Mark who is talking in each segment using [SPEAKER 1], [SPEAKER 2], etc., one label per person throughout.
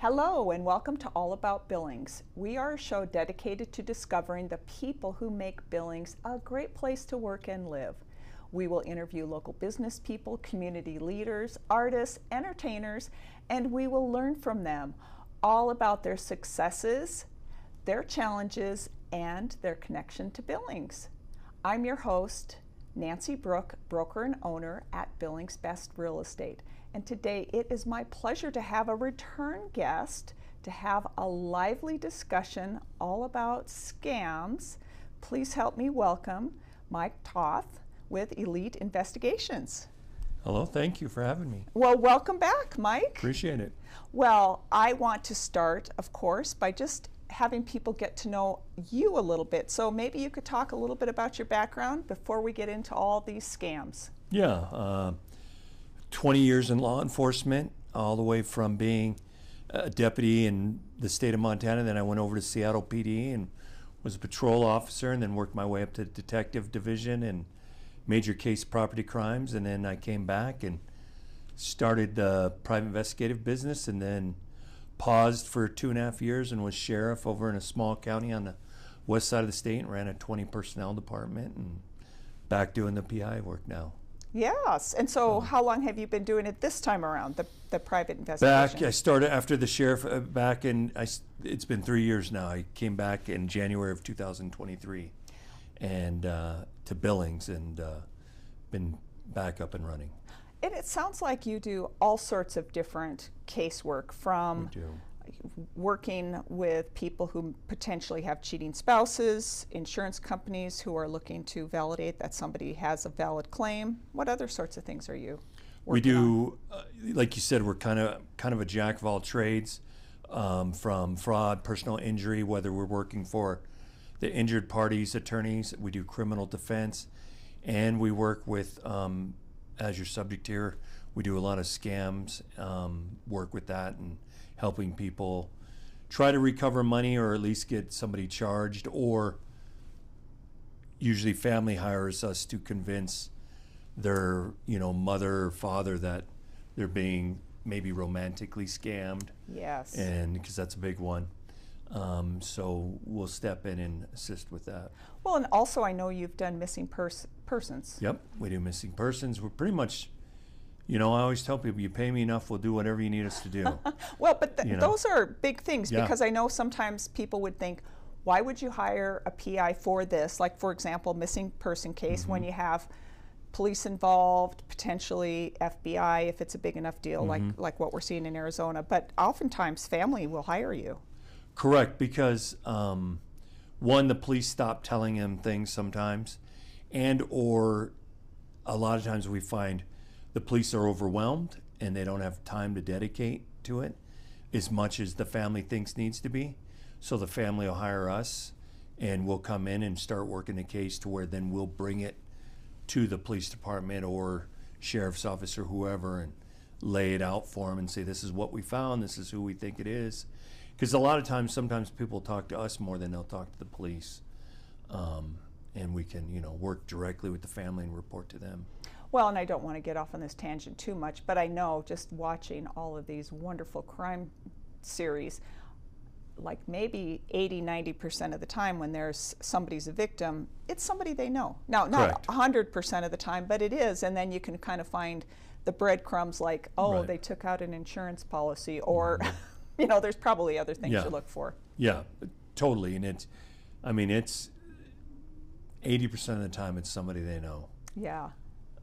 [SPEAKER 1] Hello and welcome to All About Billings. We are a show dedicated to discovering the people who make Billings a great place to work and live. We will interview local business people, community leaders, artists, entertainers, and we will learn from them all about their successes, their challenges, and their connection to Billings. I'm your host, Nancy Brook, broker and owner at Billings Best Real Estate. And today it is my pleasure to have a return guest to have a lively discussion all about scams. Please help me welcome Mike Toth with Elite Investigations.
[SPEAKER 2] Hello, thank you for having me.
[SPEAKER 1] Well, welcome back, Mike.
[SPEAKER 2] Appreciate it.
[SPEAKER 1] Well, I want to start, of course, by just having people get to know you a little bit. So maybe you could talk a little bit about your background before we get into all these scams.
[SPEAKER 2] Yeah, 20 years in law enforcement, all the way from being a deputy in the state of Montana. Then I went over to Seattle PD and was a patrol officer, and then worked my way up to detective division and major case property crimes. And then I came back and started the private investigative business, and then paused for 2.5 years and was sheriff over in a small county on the west side of the state and ran a 20 personnel department, and back doing the PI work now.
[SPEAKER 1] Yes, and so how long have you been doing it this time around, the private investigation?
[SPEAKER 2] Back, I started after the sheriff back in, it's been 3 years now. I came back in January of 2023 and to Billings, and been back up and running.
[SPEAKER 1] And it sounds like you do all sorts of different casework, from working with people who potentially have cheating spouses, insurance companies who are looking to validate that somebody has a valid claim. What other sorts of things are you working on?
[SPEAKER 2] Like you said, we're kind of a jack of all trades, from fraud, personal injury, whether we're working for the injured parties' attorneys. We do criminal defense, and we work with, as your subject here, we do a lot of scams, work with that and helping people try to recover money, or at least get somebody charged, or usually family hires us to convince their mother or father that they're being maybe romantically scammed.
[SPEAKER 1] Yes.
[SPEAKER 2] And because that's a big one. So we'll step in and assist with that.
[SPEAKER 1] Well, and also I know you've done missing persons.
[SPEAKER 2] Yep, we do missing persons. We're pretty much, I always tell people, you pay me enough, we'll do whatever you need us to do.
[SPEAKER 1] Well, but those are big things,
[SPEAKER 2] Yeah.
[SPEAKER 1] because I know sometimes people would think, why would you hire a PI for this? Like, for example, missing person case, when you have police involved, potentially FBI if it's a big enough deal, like what we're seeing in Arizona. But oftentimes family will hire you.
[SPEAKER 2] Correct, because one, the police stop telling them things sometimes, and or a lot of times we find the police are overwhelmed and they don't have time to dedicate to it as much as the family thinks needs to be. So the family will hire us, and we'll come in and start working the case to where then we'll bring it to the police department or sheriff's office or whoever, and lay it out for them and say, this is what we found, this is who we think it is. Because a lot of times, sometimes people talk to us more than they'll talk to the police. And we can, work directly with the family and report to them.
[SPEAKER 1] Well, and I don't want to get off on this tangent too much, but I know just watching all of these wonderful crime series, like maybe 80–90% of the time when there's somebody's a victim, it's somebody they know. Now, not 100% of the time, but it is. And then you can kind of find the breadcrumbs, like, oh, they took out an insurance policy, or there's probably other things you look for.
[SPEAKER 2] Yeah, totally. And it's 80% of the time it's somebody they know.
[SPEAKER 1] Yeah.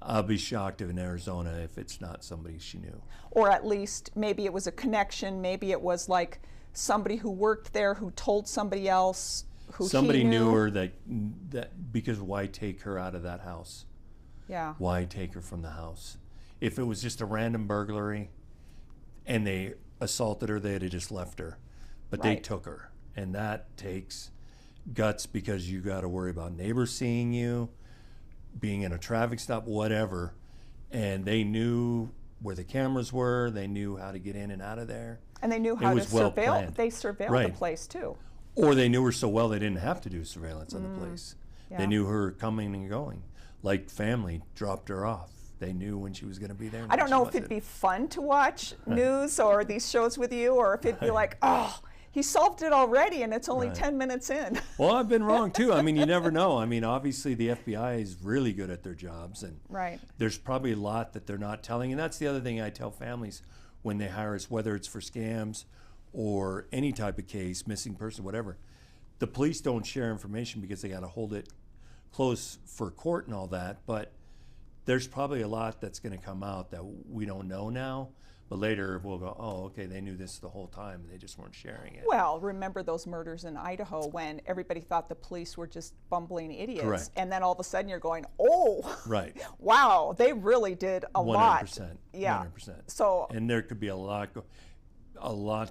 [SPEAKER 2] I'll be shocked if in Arizona if it's not somebody she knew.
[SPEAKER 1] Or at least maybe it was a connection. Maybe it was like somebody who worked there who told somebody else who
[SPEAKER 2] somebody
[SPEAKER 1] he knew.
[SPEAKER 2] knew her that because why take her out of that house?
[SPEAKER 1] Yeah.
[SPEAKER 2] Why take her from the house? If it was just a random burglary and they assaulted her, they'd have just left her. But they took her. And that takes guts, because you got to worry about neighbors seeing you, being in a traffic stop, whatever. And they knew where the cameras were. They knew how to get in and out of there.
[SPEAKER 1] And they knew how to surveil. They surveilled the
[SPEAKER 2] Right.
[SPEAKER 1] place too.
[SPEAKER 2] Or they knew her so well they didn't have to do surveillance on the place.
[SPEAKER 1] Yeah.
[SPEAKER 2] They knew her coming and going. Like family dropped her off. They knew when she was going to be there.
[SPEAKER 1] I don't know if it'd be fun to watch news or these shows with you, or if it'd be like, oh, he solved it already and it's only 10 minutes in.
[SPEAKER 2] Well, I've been wrong too. I mean, you never know. I mean, obviously the FBI is really good at their jobs, and there's probably a lot that they're not telling. And that's the other thing I tell families when they hire us, whether it's for scams or any type of case, missing person, whatever. The police don't share information because they got to hold it close for court and all that. But there's probably a lot that's going to come out that we don't know now. But later we'll go, oh, okay, they knew this the whole time. They just weren't sharing it.
[SPEAKER 1] Well, remember those murders in Idaho when everybody thought the police were just bumbling idiots.
[SPEAKER 2] Correct.
[SPEAKER 1] And then all of a sudden you're going, oh, wow, they really did a
[SPEAKER 2] 100%,
[SPEAKER 1] lot.
[SPEAKER 2] 100%.
[SPEAKER 1] So,
[SPEAKER 2] and there could be a lot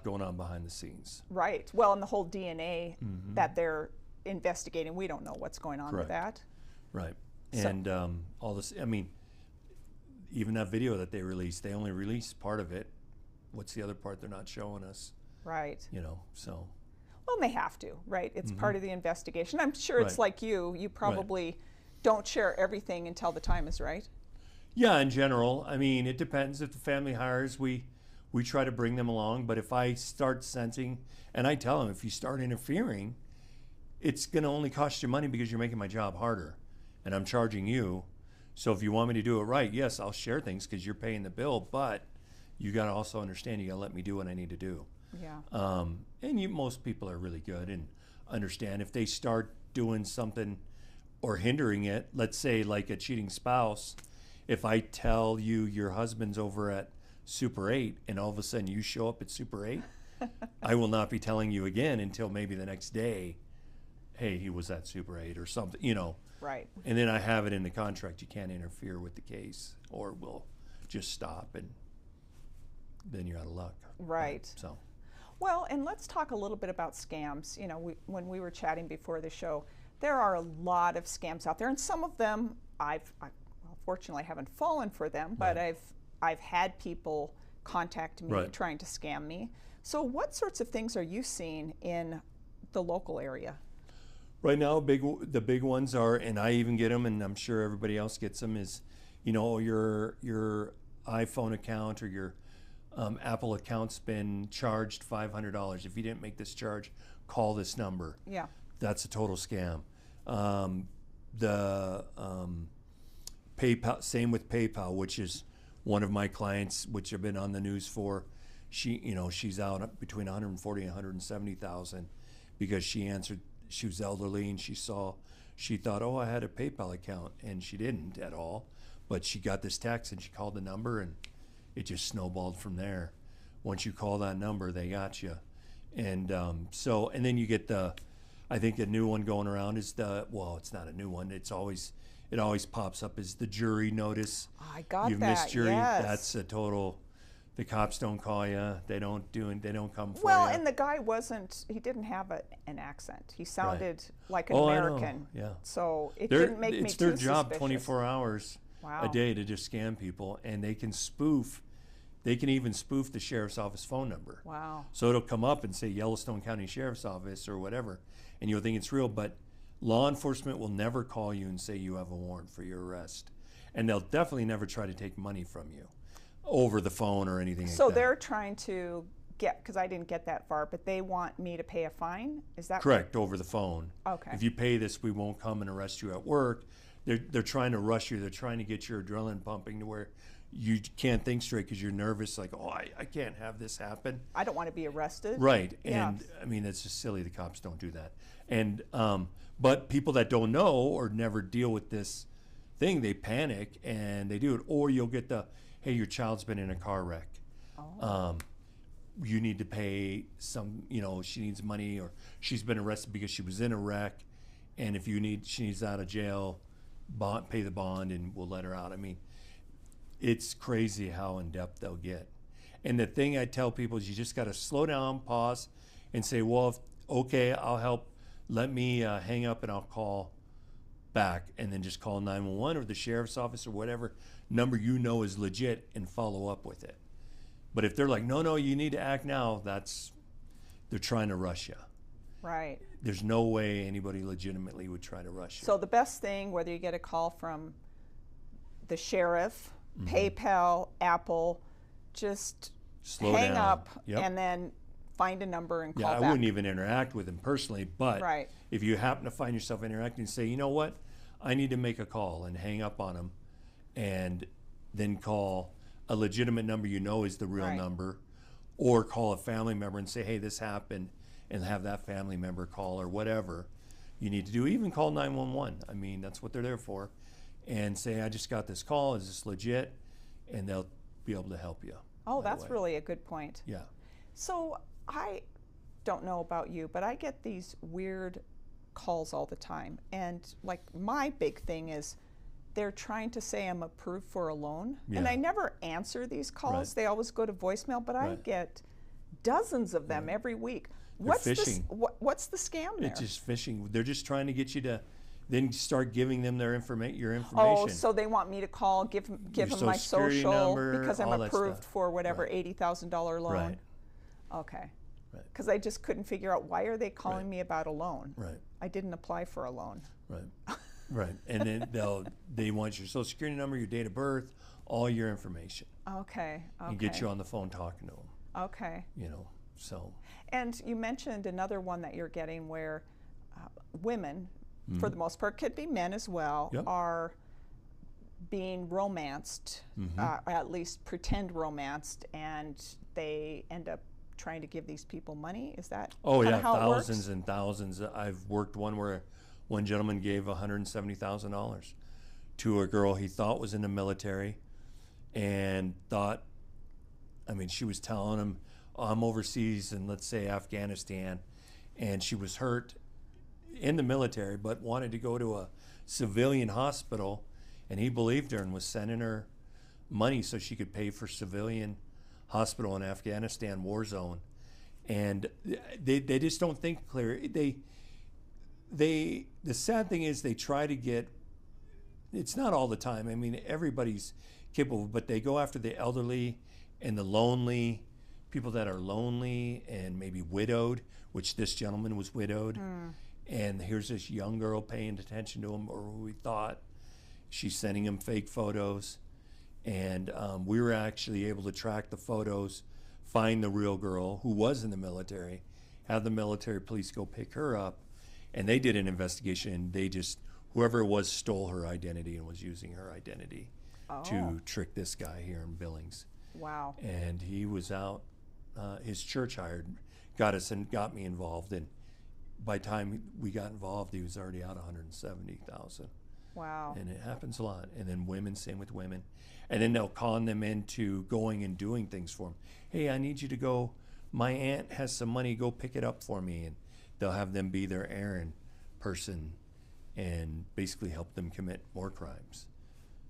[SPEAKER 2] going on behind the scenes.
[SPEAKER 1] Right. Well, and the whole DNA that they're investigating, we don't know what's going on with that.
[SPEAKER 2] Right. And all this, I mean, even that video that they released, they only released part of it. What's the other part they're not showing us?
[SPEAKER 1] Right.
[SPEAKER 2] You know, so.
[SPEAKER 1] Well, they have to, right? It's part of the investigation. I'm sure it's like you probably don't share everything until the time is right.
[SPEAKER 2] Yeah, in general. I mean, it depends. If the family hires, we try to bring them along. But if I start sensing, and I tell them, if you start interfering, it's going to only cost you money because you're making my job harder. And I'm charging you. So if you want me to do it right, yes, I'll share things because you're paying the bill, but you got to also understand you got to let me do what I need to do.
[SPEAKER 1] Yeah.
[SPEAKER 2] And most people are really good and understand if they start doing something or hindering it, let's say like a cheating spouse, if I tell you your husband's over at Super 8 and all of a sudden you show up at Super 8, I will not be telling you again until maybe the next day, hey, he was at Super 8 or something, you know.
[SPEAKER 1] Right.
[SPEAKER 2] And then I have it in the contract. You can't interfere with the case or we'll just stop and then you're out of luck.
[SPEAKER 1] Right.
[SPEAKER 2] So.
[SPEAKER 1] Well, and let's talk a little bit about scams. You know, when we were chatting before the show, there are a lot of scams out there, and some of them well, fortunately I haven't fallen for them, but I've had people contact me trying to scam me. So what sorts of things are you seeing in the local area?
[SPEAKER 2] Right now, the big ones are, and I even get them, and I'm sure everybody else gets them, is, you know, your iPhone account or your Apple account's been charged $500. If you didn't make this charge, call this number.
[SPEAKER 1] Yeah.
[SPEAKER 2] That's a total scam. The PayPal, same with PayPal, which is one of my clients, which I've been on the news for. She's out between 140 and 170,000 because she answered. She was elderly and she thought, oh, I had a PayPal account, and she didn't at all. But she got this text and she called the number and it just snowballed from there. Once you call that number, they got you. And and then you get I think the new one going around is it's not a new one. It always pops up as the jury notice.
[SPEAKER 1] I got
[SPEAKER 2] You've
[SPEAKER 1] that.
[SPEAKER 2] missed jury.
[SPEAKER 1] Yes.
[SPEAKER 2] That's a total. The cops don't call you. They don't come for you.
[SPEAKER 1] Well, and the guy he didn't have an accent. He sounded like an American.
[SPEAKER 2] I know. Yeah.
[SPEAKER 1] So it didn't make me too suspicious.
[SPEAKER 2] It's their job 24 hours a day to just scam people, and they can even spoof the sheriff's office phone number.
[SPEAKER 1] Wow.
[SPEAKER 2] So it'll come up and say Yellowstone County Sheriff's Office or whatever, and you'll think it's real, but law enforcement will never call you and say you have a warrant for your arrest. And they'll definitely never try to take money from you over the phone or anything like that.
[SPEAKER 1] So they're trying to because I didn't get that far, but they want me to pay a fine? Is that
[SPEAKER 2] correct? Over the phone.
[SPEAKER 1] Okay.
[SPEAKER 2] If you pay this, we won't come and arrest you at work. They're trying to rush you. They're trying to get your adrenaline pumping to where you can't think straight because you're nervous, like, oh, I can't have this happen.
[SPEAKER 1] I don't want to be arrested.
[SPEAKER 2] Right.
[SPEAKER 1] Yeah.
[SPEAKER 2] And I mean, it's just silly. The cops don't do that. And but people that don't know or never deal with this thing, they panic and they do it. Or you'll get hey, your child's been in a car wreck.
[SPEAKER 1] Oh.
[SPEAKER 2] You need to pay some, she needs money, or she's been arrested because she was in a wreck, and if she needs out of jail, pay the bond and we'll let her out. I mean, it's crazy how in depth they'll get. And the thing I tell people is you just got to slow down, pause, and say, well, okay, I'll help. Let me hang up and I'll call back, and then just call 911 or the sheriff's office or whatever number is legit and follow up with it. But if they're like, no, you need to act now, they're trying to rush you.
[SPEAKER 1] Right.
[SPEAKER 2] There's no way anybody legitimately would try to rush you.
[SPEAKER 1] So the best thing, whether you get a call from the sheriff PayPal, Apple, just
[SPEAKER 2] Slow
[SPEAKER 1] hang
[SPEAKER 2] down.
[SPEAKER 1] up
[SPEAKER 2] Yep.
[SPEAKER 1] and then find a number and call
[SPEAKER 2] Yeah, I
[SPEAKER 1] back.
[SPEAKER 2] wouldn't even interact with them personally, but
[SPEAKER 1] Right.
[SPEAKER 2] if you happen to find yourself interacting, say, you know what, I need to make a call, and hang up on them, and then call a legitimate number you know is the real
[SPEAKER 1] Right.
[SPEAKER 2] number, or call a family member and say, hey, this happened, and have that family member call, or whatever you need to do. Even call 911. I mean, that's what they're there for. And say, I just got this call, is this legit? And they'll be able to help you.
[SPEAKER 1] Oh,
[SPEAKER 2] right
[SPEAKER 1] that's
[SPEAKER 2] away.
[SPEAKER 1] really a good point.
[SPEAKER 2] Yeah.
[SPEAKER 1] So I don't know about you, but I get these weird calls all the time. And like my big thing is they're trying to say I'm approved for a loan. And
[SPEAKER 2] Yeah.
[SPEAKER 1] I never answer these calls.
[SPEAKER 2] Right.
[SPEAKER 1] They always go to voicemail, but I
[SPEAKER 2] Right.
[SPEAKER 1] get dozens of them every week.
[SPEAKER 2] They're phishing.
[SPEAKER 1] What's the scam there?
[SPEAKER 2] It's just phishing. They're just trying to get you to then start giving them their your information.
[SPEAKER 1] Oh, so they want me to call, give them my
[SPEAKER 2] Social Security
[SPEAKER 1] social
[SPEAKER 2] number,
[SPEAKER 1] because I'm
[SPEAKER 2] all that
[SPEAKER 1] approved
[SPEAKER 2] stuff.
[SPEAKER 1] for whatever
[SPEAKER 2] Right.
[SPEAKER 1] $80,000 loan.
[SPEAKER 2] Right.
[SPEAKER 1] Okay.
[SPEAKER 2] Right.
[SPEAKER 1] Because I just couldn't figure out why are they calling
[SPEAKER 2] Right.
[SPEAKER 1] me about a loan?
[SPEAKER 2] Right.
[SPEAKER 1] I didn't apply for a loan.
[SPEAKER 2] Right. Right. And then they want your Social Security number, your date of birth, all your information,
[SPEAKER 1] Okay. Okay.
[SPEAKER 2] and get you on the phone talking to them.
[SPEAKER 1] Okay.
[SPEAKER 2] You know. So.
[SPEAKER 1] And you mentioned another one that you're getting where women, for the most part, could be men as well,
[SPEAKER 2] Yep.
[SPEAKER 1] are being romanced, at least pretend romanced, and they end up trying to give these people money. Is that
[SPEAKER 2] Oh
[SPEAKER 1] kinda
[SPEAKER 2] yeah,
[SPEAKER 1] how it works?
[SPEAKER 2] thousands and thousands. I've worked one where one gentleman gave $170,000 to a girl he thought was in the military, and thought, I mean, she was telling him, oh, I'm overseas in, let's say, Afghanistan, and she was hurt in the military, but wanted to go to a civilian hospital, and he believed her and was sending her money so she could pay for civilian hospital in Afghanistan war zone. And they just don't think clear. The sad thing is they try to get, it's not all the time, I mean, everybody's capable, but they go after the elderly and the lonely, people that are lonely and maybe widowed, which this gentleman was widowed. And here's this young girl paying attention to him, or who we thought. She's sending him fake photos. And we were actually able to track the photos, find the real girl who was in the military, have the military police go pick her up. And they did an investigation, and they just, whoever it was stole her identity and was using her identity to trick this guy here in Billings.
[SPEAKER 1] Wow.
[SPEAKER 2] And he was out, his church got us and got me involved. And by the time we got involved, he was already out $170,000.
[SPEAKER 1] Wow.
[SPEAKER 2] And it happens a lot. And then women, same with women. And then they'll con them into going and doing things for them. Hey, I need you to go, my aunt has some money, go pick it up for me. And they'll have them be their errand person and basically help them commit more crimes.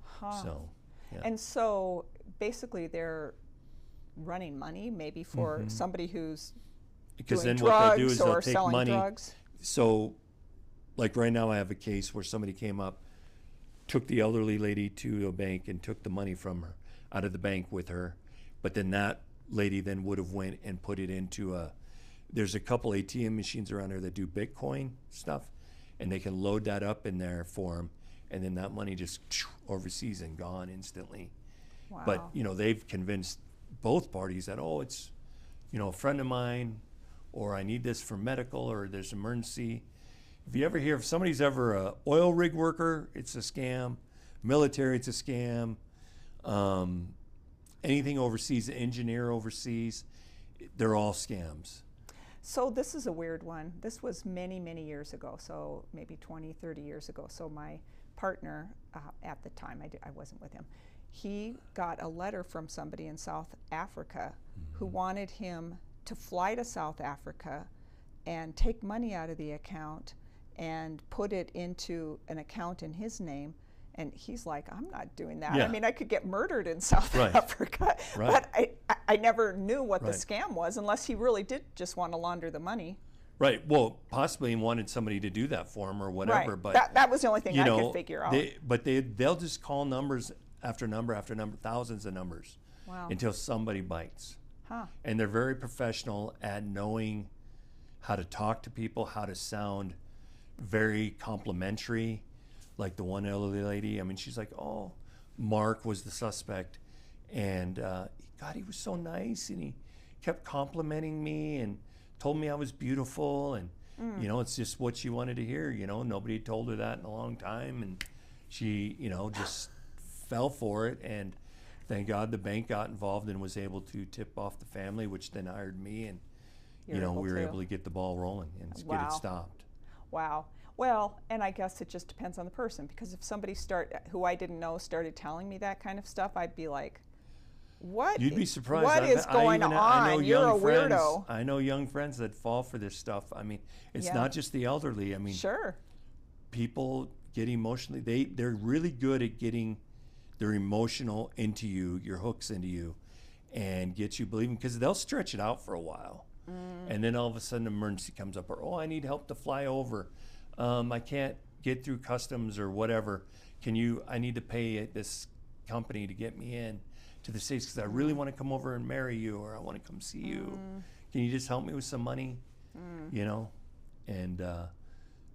[SPEAKER 1] Huh.
[SPEAKER 2] So, yeah.
[SPEAKER 1] And so basically they're running money maybe for somebody who's
[SPEAKER 2] Because
[SPEAKER 1] doing
[SPEAKER 2] then what they'll do
[SPEAKER 1] drugs
[SPEAKER 2] is they'll
[SPEAKER 1] or
[SPEAKER 2] take
[SPEAKER 1] selling
[SPEAKER 2] money.
[SPEAKER 1] drugs.
[SPEAKER 2] So, like right now, I have a case where somebody came up, took the elderly lady to a bank and took the money from her out of the bank with her, but then that lady then would have went and put it into a. There's a couple ATM machines around there that do Bitcoin stuff, and they can load that up in there for them, and then that money just overseas and gone instantly.
[SPEAKER 1] Wow.
[SPEAKER 2] But you know, they've convinced both parties that, oh, it's, you know, a friend of mine, or I need this for medical, or there's emergency. If you ever hear, if somebody's ever a oil rig worker, it's a scam. Military, it's a scam. Anything overseas, engineer overseas, they're all scams.
[SPEAKER 1] So this is a weird one. This was many, many years ago, so maybe 20, 30 years ago. So my partner at the time, I wasn't with him, he got a letter from somebody in South Africa who wanted him to fly to South Africa and take money out of the account and put it into an account in his name. And he's like, I'm not doing that.
[SPEAKER 2] Yeah.
[SPEAKER 1] I mean, I could get murdered in South
[SPEAKER 2] Right.
[SPEAKER 1] Africa.
[SPEAKER 2] Right.
[SPEAKER 1] But I never knew what the
[SPEAKER 2] Right.
[SPEAKER 1] scam was unless he really did just want to launder the money.
[SPEAKER 2] Right. Well, possibly he wanted somebody to do that for him or whatever.
[SPEAKER 1] Right.
[SPEAKER 2] But
[SPEAKER 1] that was the only thing
[SPEAKER 2] you
[SPEAKER 1] I
[SPEAKER 2] know,
[SPEAKER 1] could figure out.
[SPEAKER 2] they'll just call numbers after number after number, thousands of numbers,
[SPEAKER 1] Wow.
[SPEAKER 2] until somebody bites.
[SPEAKER 1] Huh.
[SPEAKER 2] And they're very professional at knowing how to talk to people, how to sound very complimentary. Like the one elderly lady, I mean, she's like, oh, Mark was the suspect, and God, he was so nice, and he kept complimenting me and told me I was beautiful, and you know, it's just what she wanted to hear. You know, nobody had told her that in a long time, and she, you know, just fell for it. And thank God the bank got involved and was able to tip off the family, which then hired me, and you know, we were able to get the ball rolling and get it stopped.
[SPEAKER 1] Wow. Well, and I guess it just depends on the person, because if somebody who I didn't know started telling me that kind of stuff, I'd be like, what?
[SPEAKER 2] You'd be surprised.
[SPEAKER 1] What is going on? You're a weirdo.
[SPEAKER 2] I know young friends that fall for this stuff. I mean, it's not just the elderly. I mean,
[SPEAKER 1] sure.
[SPEAKER 2] People get emotionally. They're really good at getting their emotional into you, your hooks into you, and get you believing, because they'll stretch it out for a while, and then all of a sudden, an emergency comes up, or I need help to fly over. I can't get through customs or whatever. I need to pay this company to get me in to the States because I really want to come over and marry you, or I want to come see you. Can you just help me with some money? You know? And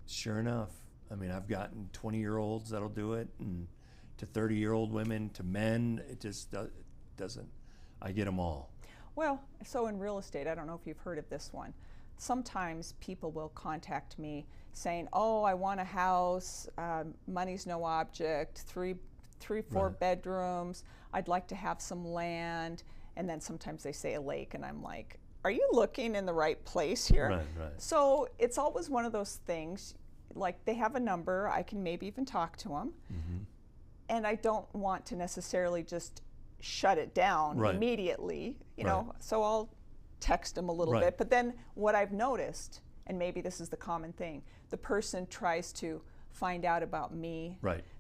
[SPEAKER 2] sure enough, I mean, I've gotten 20-year-olds that'll do it, and to 30-year-old women, to men. It just doesn't. I get them all.
[SPEAKER 1] Well, so in real estate, I don't know if you've heard of this one. Sometimes people will contact me saying, oh, I want a house, money's no object, three, 4 bedrooms, I'd like to have some land, and then sometimes they say a lake, and I'm like, are you looking in the right place here?
[SPEAKER 2] Right.
[SPEAKER 1] So it's always one of those things, like they have a number, I can maybe even talk to them, and I don't want to necessarily just shut it down immediately, you know, so I'll text them a little bit, but then what I've noticed, and maybe this is the common thing, the person tries to find out about me,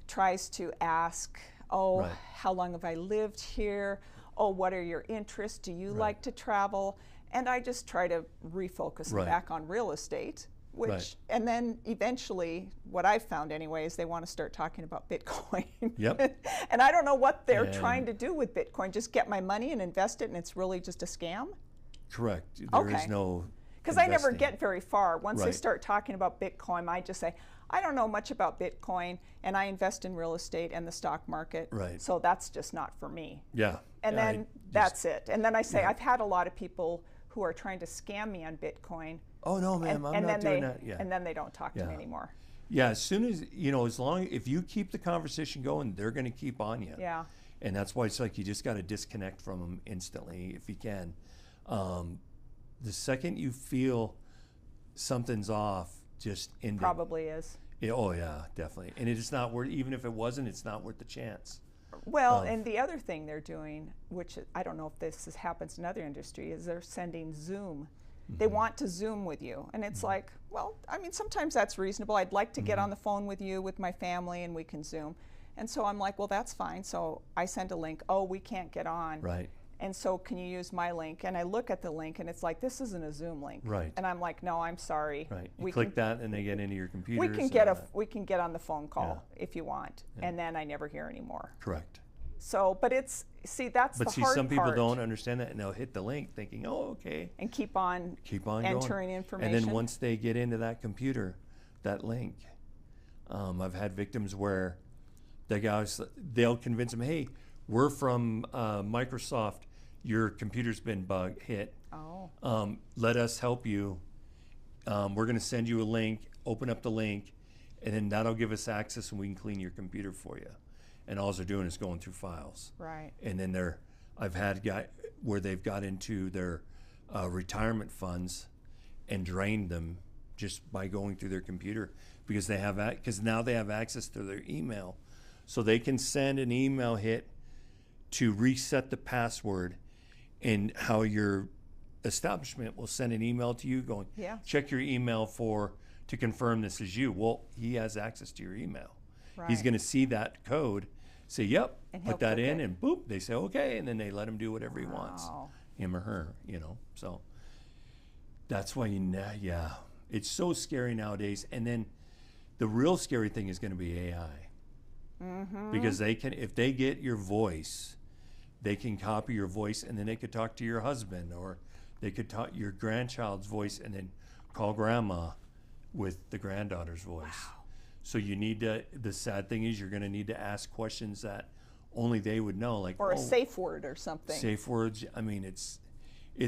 [SPEAKER 1] tries to ask, how long have I lived here? Oh, what are your interests? Do you like to travel? And I just try to refocus them back on real estate, which, and then eventually, what I've found anyway, is they want to start talking about Bitcoin. And I don't know what they're trying to do with Bitcoin, just get my money and invest it, and it's really just a scam?
[SPEAKER 2] Correct. There is no
[SPEAKER 1] because I never get very far. Once they start talking about Bitcoin, I just say, I don't know much about Bitcoin, and I invest in real estate and the stock market, so that's just not for me. And then that's it. And then I say, I've had a lot of people who are trying to scam me on Bitcoin.
[SPEAKER 2] Oh, no, ma'am, I'm not doing that.
[SPEAKER 1] And then they don't talk to me anymore.
[SPEAKER 2] As soon as, you know, if you keep the conversation going, they're going to keep on you. And that's why it's like you just got to disconnect from them instantly if you can. The second you feel something's off, just end it.
[SPEAKER 1] Probably is.
[SPEAKER 2] Oh yeah, definitely. And it is not worth, even if it wasn't, it's not worth the chance.
[SPEAKER 1] Well, and the other thing they're doing, which I don't know if this happens in other industry, is they're sending Zoom. They want to Zoom with you. And it's like, well, I mean, sometimes that's reasonable. I'd like to get on the phone with you, with my family, and we can Zoom. And so I'm like, well, that's fine. So I send a link. Oh, we can't get on. And so can you use my link? And I look at the link, and it's like, this isn't a Zoom link. And I'm like, no, I'm sorry.
[SPEAKER 2] You click that, and they get into your computer.
[SPEAKER 1] We can get on the phone call if you want. And then I never hear anymore.
[SPEAKER 2] Correct.
[SPEAKER 1] So, but it's, see, that's the hard part.
[SPEAKER 2] But see, some people don't understand that, and they'll hit the link thinking, oh, okay.
[SPEAKER 1] And keep on entering information.
[SPEAKER 2] And then once they get into that computer, that link, I've had victims where the guys, they'll convince them, hey, we're from Microsoft. Your computer's been hit. Let us help you. We're going to send you a link. Open up the link, and then that'll give us access, and we can clean your computer for you. And all they're doing is going through files. And then I've had guys where they've got into their retirement funds and drained them just by going through their computer because now they have access to their email, so they can send an email hit to reset the password, and how your establishment will send an email to you going, check your email to confirm this is you. Well, he has access to your email. He's going to see that code, say, yep, and put that in, and boop, they say, okay, and then they let him do whatever he wants, him or her, you know. So that's why, it's so scary nowadays. And then the real scary thing is going to be AI. Because if they get your voice, they can copy your voice, and then they could talk to your husband, or they could talk your grandchild's voice and then call grandma with the granddaughter's voice. So you need to, the sad thing is you're going to need to ask questions that only they would know. Like,
[SPEAKER 1] or a safe word or something.
[SPEAKER 2] Safe words. I mean, it's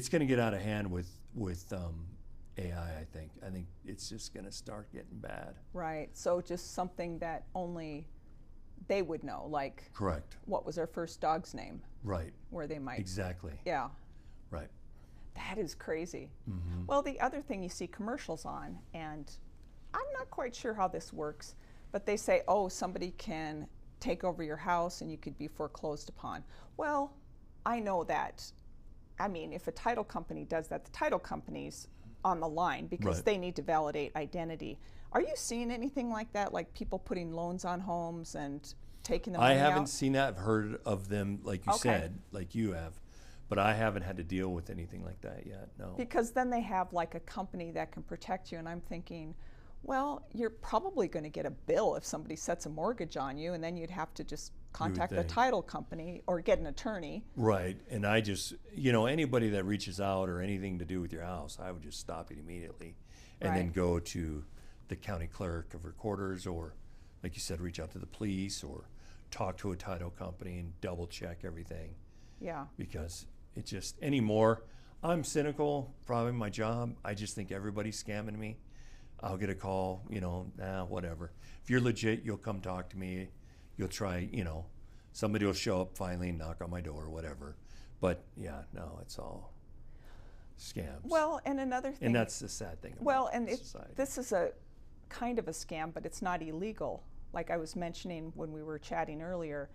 [SPEAKER 2] going to get out of hand with AI. I think it's just going to start getting bad.
[SPEAKER 1] Right. So just something that only they would know, like,
[SPEAKER 2] correct,
[SPEAKER 1] what was their first dog's name?
[SPEAKER 2] Right.
[SPEAKER 1] Where they might.
[SPEAKER 2] Exactly.
[SPEAKER 1] Yeah.
[SPEAKER 2] Right.
[SPEAKER 1] That is crazy.
[SPEAKER 2] Mm-hmm.
[SPEAKER 1] Well, the other thing you see commercials on, and I'm not quite sure how this works, but they say, oh, somebody can take over your house and you could be foreclosed upon. Well, I know that. I mean, if a title company does that, the title company's on the line because
[SPEAKER 2] Right.
[SPEAKER 1] they need to validate identity. Are you seeing anything like that, like people putting loans on homes and taking the money
[SPEAKER 2] I haven't
[SPEAKER 1] out?
[SPEAKER 2] seen that. I've heard of them, like you
[SPEAKER 1] Okay.
[SPEAKER 2] said, like you have, but I haven't had to deal with anything like that yet. No.
[SPEAKER 1] Because then they have like a company that can protect you, and I'm thinking, well, you're probably going to get a bill if somebody sets a mortgage on you, and then you'd have to just contact the
[SPEAKER 2] think.
[SPEAKER 1] title company or get an attorney.
[SPEAKER 2] Right. And I just, anybody that reaches out or anything to do with your house, I would just stop it immediately and then
[SPEAKER 1] Right.
[SPEAKER 2] go to the county clerk of recorders, or, like you said, reach out to the police or talk to a title company and double check everything.
[SPEAKER 1] Yeah.
[SPEAKER 2] Because it just, anymore, I'm cynical, probably my job. I just think everybody's scamming me. I'll get a call, whatever. If you're legit, you'll come talk to me. You'll try, somebody will show up finally and knock on my door or whatever. But yeah, no, it's all scams.
[SPEAKER 1] Well, and another thing.
[SPEAKER 2] And that's the sad thing about
[SPEAKER 1] well, and
[SPEAKER 2] society.
[SPEAKER 1] this is a kind of a scam, but it's not illegal. Like I was mentioning when we were chatting earlier,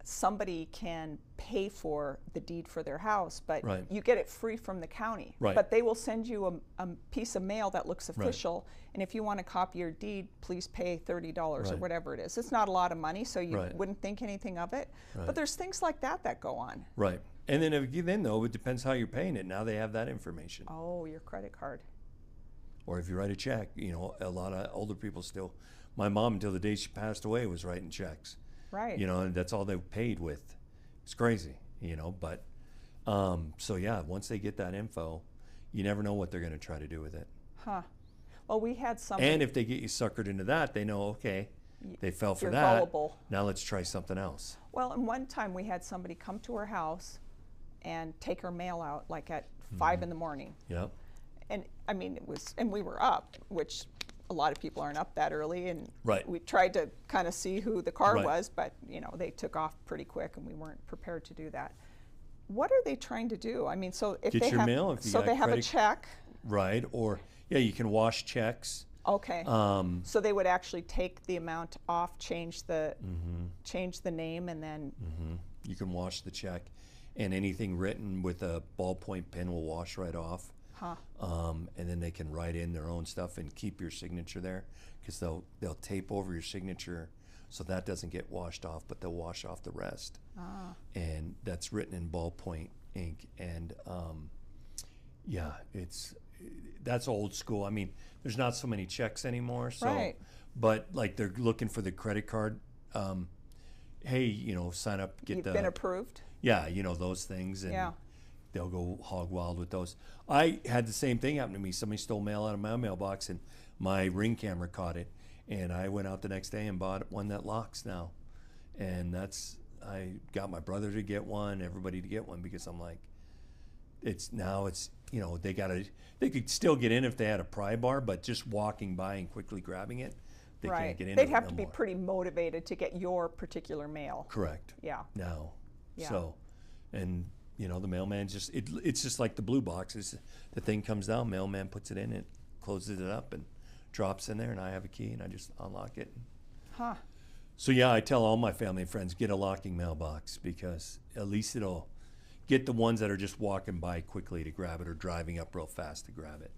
[SPEAKER 1] somebody can pay for the deed for their house, but
[SPEAKER 2] Right.
[SPEAKER 1] you get it free from the county.
[SPEAKER 2] Right.
[SPEAKER 1] But they will send you a piece of mail that looks official, and if you want to copy your deed, please pay $30 or
[SPEAKER 2] Right.
[SPEAKER 1] whatever it is. It's not a lot of money, so you
[SPEAKER 2] Right.
[SPEAKER 1] wouldn't think anything of it.
[SPEAKER 2] Right.
[SPEAKER 1] But there's things like that go on.
[SPEAKER 2] Right. And then though, it depends how you're paying it. Now they have that information.
[SPEAKER 1] Oh, your credit card.
[SPEAKER 2] Or if you write a check, a lot of older people still. My mom, until the day she passed away, was writing checks.
[SPEAKER 1] Right.
[SPEAKER 2] And that's all they paid with. It's crazy, but so yeah, once they get that info, you never know what they're going to try to do with it.
[SPEAKER 1] Huh. Well, we had somebody.
[SPEAKER 2] And if they get you suckered into that, they know, okay, they fell for
[SPEAKER 1] You're
[SPEAKER 2] that.
[SPEAKER 1] gullible.
[SPEAKER 2] Now let's try something else.
[SPEAKER 1] Well, and one time we had somebody come to our house and take her mail out like at 5 in the morning.
[SPEAKER 2] Yep.
[SPEAKER 1] And I mean, and we were up, which a lot of people aren't up that early. And
[SPEAKER 2] Right.
[SPEAKER 1] we tried to kind of see who the car
[SPEAKER 2] Right.
[SPEAKER 1] was, but they took off pretty quick and we weren't prepared to do that. What are they trying to do? I mean, so if
[SPEAKER 2] Get
[SPEAKER 1] they
[SPEAKER 2] your
[SPEAKER 1] have,
[SPEAKER 2] mail if you
[SPEAKER 1] so
[SPEAKER 2] got
[SPEAKER 1] they have a
[SPEAKER 2] credit-
[SPEAKER 1] check.
[SPEAKER 2] Right. Or yeah, you can wash checks.
[SPEAKER 1] Okay.
[SPEAKER 2] Um,
[SPEAKER 1] So they would actually take the amount off, change the
[SPEAKER 2] Mm-hmm.
[SPEAKER 1] name, and then
[SPEAKER 2] You can wash the check, and anything written with a ballpoint pen will wash right off.
[SPEAKER 1] huh.
[SPEAKER 2] And then they can write in their own stuff and keep your signature there, because they'll tape over your signature so that doesn't get washed off, but they'll wash off the rest.
[SPEAKER 1] Ah.
[SPEAKER 2] And that's written in ballpoint ink. And yeah, that's old school. I mean, there's not so many checks anymore. So,
[SPEAKER 1] Right.
[SPEAKER 2] but like they're looking for the credit card. Hey, sign up, get
[SPEAKER 1] You've
[SPEAKER 2] the
[SPEAKER 1] been approved.
[SPEAKER 2] yeah, those things, and
[SPEAKER 1] Yeah.
[SPEAKER 2] they'll go hog wild with those. I had the same thing happen to me. Somebody stole mail out of my mailbox, and my Ring camera caught it. And I went out the next day and bought one that locks now. And I got my brother to get one, everybody to get one, because I'm like, they could still get in if they had a pry bar, but just walking by and quickly grabbing it, they
[SPEAKER 1] Right.
[SPEAKER 2] can't get in.
[SPEAKER 1] They'd have to be pretty motivated to get your particular mail.
[SPEAKER 2] Correct.
[SPEAKER 1] Yeah.
[SPEAKER 2] Now.
[SPEAKER 1] Yeah.
[SPEAKER 2] So, and the mailman it's just like the blue boxes. The thing comes down, mailman puts it in, it closes it up and drops in there, and I have a key and I just unlock it.
[SPEAKER 1] Huh.
[SPEAKER 2] So yeah, I tell all my family and friends, get a locking mailbox, because at least it'll get the ones that are just walking by quickly to grab it or driving up real fast to grab it.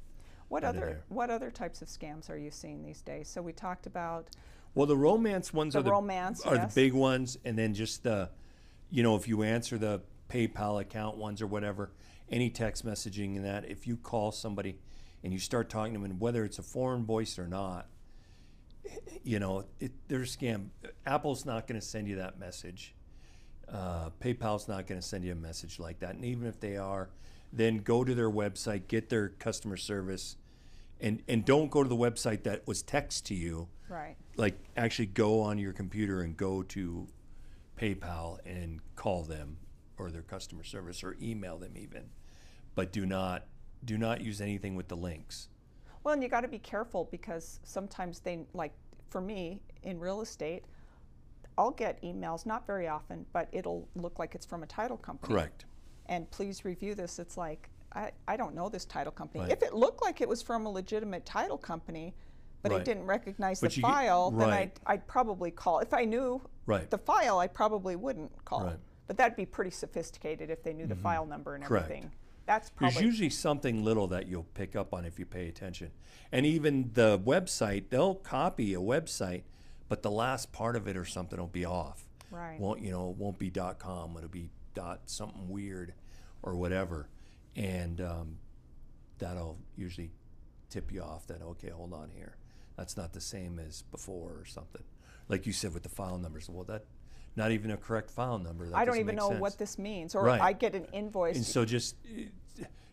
[SPEAKER 1] What
[SPEAKER 2] out of
[SPEAKER 1] other
[SPEAKER 2] there.
[SPEAKER 1] what other types of scams are you seeing these days? So we talked about
[SPEAKER 2] Well, the romance ones
[SPEAKER 1] The romance,
[SPEAKER 2] are
[SPEAKER 1] yes.
[SPEAKER 2] the big ones, and then just if you answer the PayPal account ones or whatever, any text messaging and that, if you call somebody and you start talking to them, and whether it's a foreign voice or not, they're a scam. Apple's not going to send you that message. PayPal's not going to send you a message like that. And even if they are, then go to their website, get their customer service, and don't go to the website that was text to you.
[SPEAKER 1] right.
[SPEAKER 2] Like, actually go on your computer and go to PayPal and call them or their customer service or email them even, but do not use anything with the links.
[SPEAKER 1] Well, and you got to be careful because sometimes they, like for me in real estate, I'll get emails, not very often, but it'll look like it's from a title company.
[SPEAKER 2] Correct.
[SPEAKER 1] And please review this. It's like, I don't know this title company.
[SPEAKER 2] Right.
[SPEAKER 1] If it looked like it was from a legitimate title company, but
[SPEAKER 2] Right.
[SPEAKER 1] it didn't recognize
[SPEAKER 2] But
[SPEAKER 1] the
[SPEAKER 2] you
[SPEAKER 1] file, then
[SPEAKER 2] right.
[SPEAKER 1] I'd probably call. If I knew
[SPEAKER 2] Right.
[SPEAKER 1] the file, I probably wouldn't call.
[SPEAKER 2] Right.
[SPEAKER 1] But that'd be pretty sophisticated if they knew the file number and
[SPEAKER 2] Correct.
[SPEAKER 1] everything. That's
[SPEAKER 2] There's
[SPEAKER 1] probably
[SPEAKER 2] usually something little that you'll pick up on if you pay attention. And even the website, they'll copy a website, but the last part of it or something will be off.
[SPEAKER 1] right.
[SPEAKER 2] Won't be .com, it'll be something weird or whatever. And that'll usually tip you off that, okay, hold on here. That's not the same as before or something. Like you said with the file numbers, well, that not even a correct file number. That
[SPEAKER 1] I don't
[SPEAKER 2] doesn't
[SPEAKER 1] even
[SPEAKER 2] make
[SPEAKER 1] know
[SPEAKER 2] sense.
[SPEAKER 1] what this means. Or
[SPEAKER 2] Right.
[SPEAKER 1] I get an invoice.
[SPEAKER 2] And so just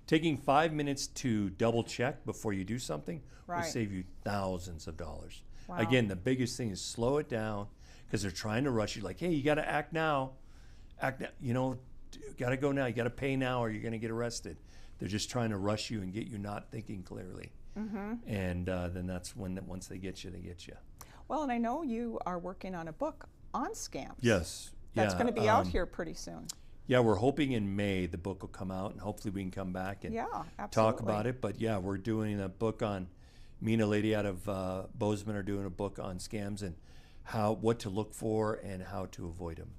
[SPEAKER 2] taking 5 minutes to double check before you do something will
[SPEAKER 1] Right.
[SPEAKER 2] save you thousands of dollars.
[SPEAKER 1] Wow.
[SPEAKER 2] Again, the biggest thing is slow it down because they're trying to rush you. Like, hey, you got to act now. Act now. Got to go now. You got to pay now or you're going to get arrested. They're just trying to rush you and get you not thinking clearly. And then that's when once they get you, they get you.
[SPEAKER 1] Well, and I know you are working on a book on scams.
[SPEAKER 2] Yes.
[SPEAKER 1] That's
[SPEAKER 2] yeah,
[SPEAKER 1] going to be out here pretty soon.
[SPEAKER 2] Yeah, we're hoping in May the book will come out, and hopefully we can come back and
[SPEAKER 1] Yeah,
[SPEAKER 2] talk
[SPEAKER 1] absolutely.
[SPEAKER 2] about it. But yeah, we're doing a book on. Me and a lady out of Bozeman are doing a book on scams and what to look for and how to avoid them.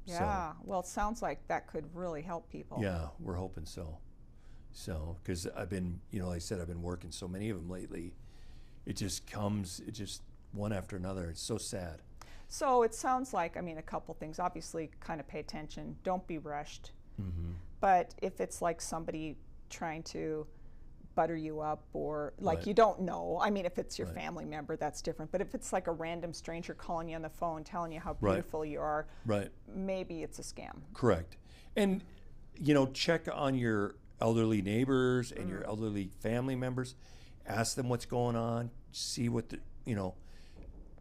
[SPEAKER 1] Yeah. Well, it sounds like that could really help people.
[SPEAKER 2] Yeah, we're hoping so. So, because I've been, like I said, I've been working so many of them lately. It just one after another. It's so sad.
[SPEAKER 1] So it sounds like, a couple things. Obviously, kind of pay attention. Don't be rushed. But if it's like somebody trying to butter you up or like
[SPEAKER 2] Right.
[SPEAKER 1] you don't know, if it's your
[SPEAKER 2] Right.
[SPEAKER 1] family member, that's different. But if it's like a random stranger calling you on the phone, telling you how
[SPEAKER 2] Right.
[SPEAKER 1] beautiful you are,
[SPEAKER 2] Right.
[SPEAKER 1] maybe it's a scam.
[SPEAKER 2] Correct. And, check on your elderly neighbors and your elderly family members. Ask them what's going on. See what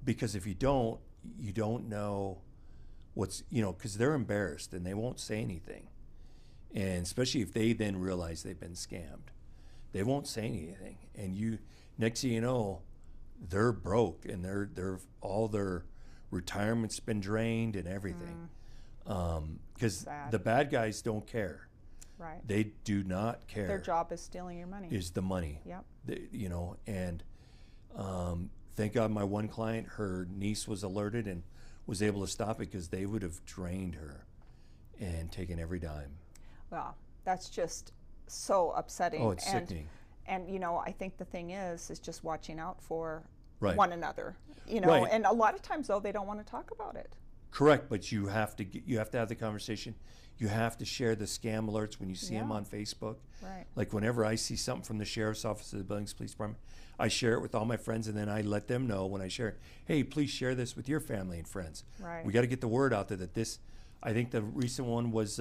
[SPEAKER 2] because if you don't know what's, because they're embarrassed and they won't say anything. And especially if they then realize they've been scammed, they won't say anything. And next thing you know, they're broke and they're all their retirement's been drained and everything. Because the bad guys don't care.
[SPEAKER 1] Right.
[SPEAKER 2] They do not care.
[SPEAKER 1] Their job is stealing your money.
[SPEAKER 2] Is the money.
[SPEAKER 1] Yep.
[SPEAKER 2] And thank God my one client, her niece was alerted and was able to stop it because they would have drained her and taken every dime.
[SPEAKER 1] Well, that's just so upsetting.
[SPEAKER 2] Oh, it's sickening.
[SPEAKER 1] And I think the thing is just watching out for
[SPEAKER 2] Right.
[SPEAKER 1] one another.
[SPEAKER 2] Right.
[SPEAKER 1] And a lot of times though they don't want to talk about it.
[SPEAKER 2] Correct, but you have to have the conversation. You have to share the scam alerts when you see them
[SPEAKER 1] Yeah.
[SPEAKER 2] on Facebook.
[SPEAKER 1] Right.
[SPEAKER 2] Like whenever I see something from the sheriff's office of the Billings Police Department, I share it with all my friends, and then I let them know when I share it, hey, please share this with your family and friends.
[SPEAKER 1] Right.
[SPEAKER 2] We got to get the word out there that this. I think the recent one was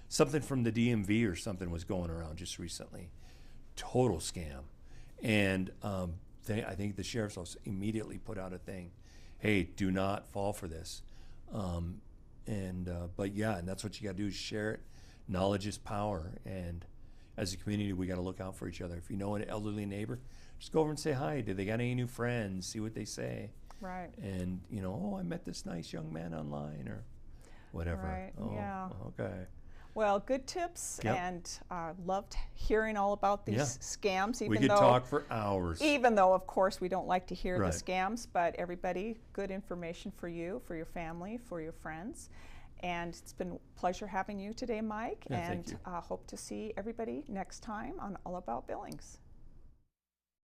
[SPEAKER 2] something from the DMV or something was going around just recently. Total scam, and I think the sheriff's office immediately put out a thing, hey, do not fall for this. But yeah, and that's what you got to do is share it. Knowledge is power, and as a community, we got to look out for each other. If you know an elderly neighbor, just go over and say hi. Do they got any new friends? See what they say.
[SPEAKER 1] Right.
[SPEAKER 2] And I met this nice young man online or whatever.
[SPEAKER 1] Right.
[SPEAKER 2] Oh,
[SPEAKER 1] Yeah.
[SPEAKER 2] okay.
[SPEAKER 1] Well, good tips,
[SPEAKER 2] Yep.
[SPEAKER 1] and loved hearing all about these
[SPEAKER 2] Yeah.
[SPEAKER 1] scams.
[SPEAKER 2] We could talk for hours.
[SPEAKER 1] Even though, of course, we don't like to hear
[SPEAKER 2] Right.
[SPEAKER 1] the scams, but everybody, good information for you, for your family, for your friends. And it's been a pleasure having you today, Mike,
[SPEAKER 2] Yeah,
[SPEAKER 1] and
[SPEAKER 2] thank you.
[SPEAKER 1] hope to see everybody next time on All About Billings.